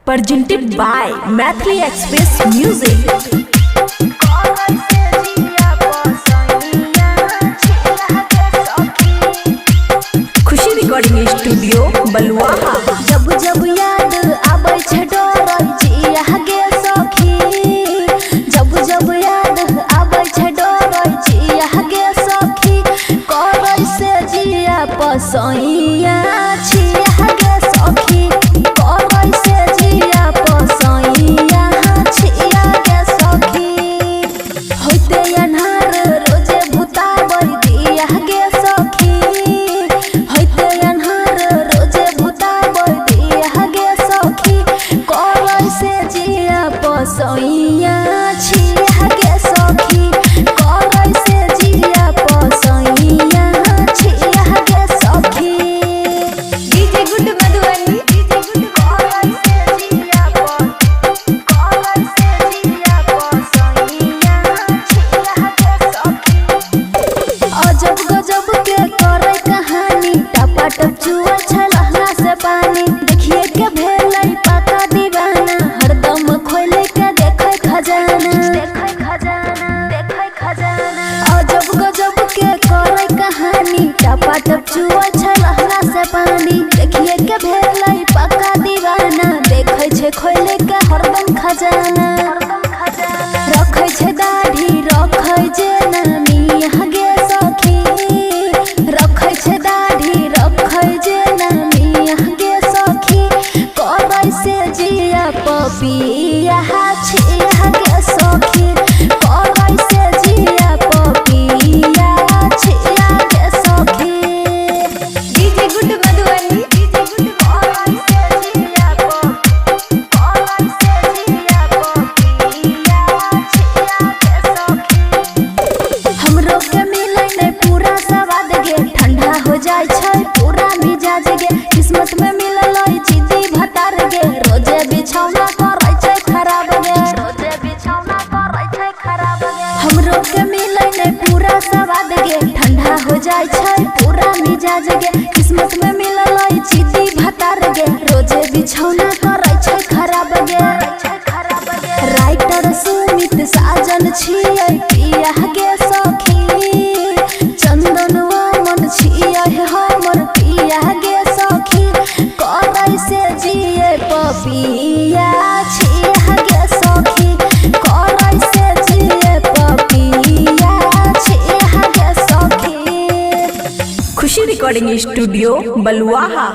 presented by Mathli Express Music. Khushi recording studio Baluaha. जब जब याद आबै छै डोरै जिया गे सखी, जब जब याद आबै छै डोरै जिया गे सखी, करै से जिया पसैया छिया गे सखी, करै से जिया पसैया छिया गे सखी। होइते अन्हार रोजे भुताबै दिया गे सखी, होइते अन्हार रोजे भुताबै दिया गे सखी, करै से जिया पसैया छिया गे सखी, करै से जिया पसैया छिया गे सखी। DJ good Madhubani, DJ good करै से जिया करै से जिया पसैया छिया गे सखी। अजब गजब के करे कहानी, टपाटप चुआ छलहना से पानी, देखिए के भेलै पका दीवाना, हरदम खोले के देखे खजाना, देखे खजाना, देखे खजाना। अजब गजब के करे कहानी, टपाटप चुआ छलहना से पानी, देखिए के भेलै पका दीवाना, देखे छे खोले के हरदम खजाना, हरदम खजाना। रखे छे दाढ़ी रखे जे नानी गे सखी, रखे छे दाढ़ी रखे जे नानी गे सखी, करै से जिया पपिया छिया गे सखी, करै से जिया पपिया छिया गे सखी। DJ good Madhubani, DJ good करै से जिया करै से जिया पपिया छिया गे सखी। हमरो के मिलै नै पूरा स्वाद गे, ठंडा हो जाय छै पूरा मिजाज गे, किस्मत में मिललै जिद्दी भतार गे, रोजे बिछौना करै छै खराब गे, रोजे बिछौना करै छै खराब गे। हमरो के मिलै नै पूरा स्वाद गे, ठंडा हो जाय छै पूरा मिजाज गे, किस्मत में मिललै जिद्दी भतार गे, रोजे बिछौना करै छै खराब गे, खराब गे। राइटर सुमित साजन छियै पिया गे सखी, चंदन मन छियै हमर पिया गे सखी, करै से जिए पपिया छिया गे सखी, करै से जिए पपिया छिया गे सखी। खुशी रिकॉर्डिंग स्टूडियो बलुआहा।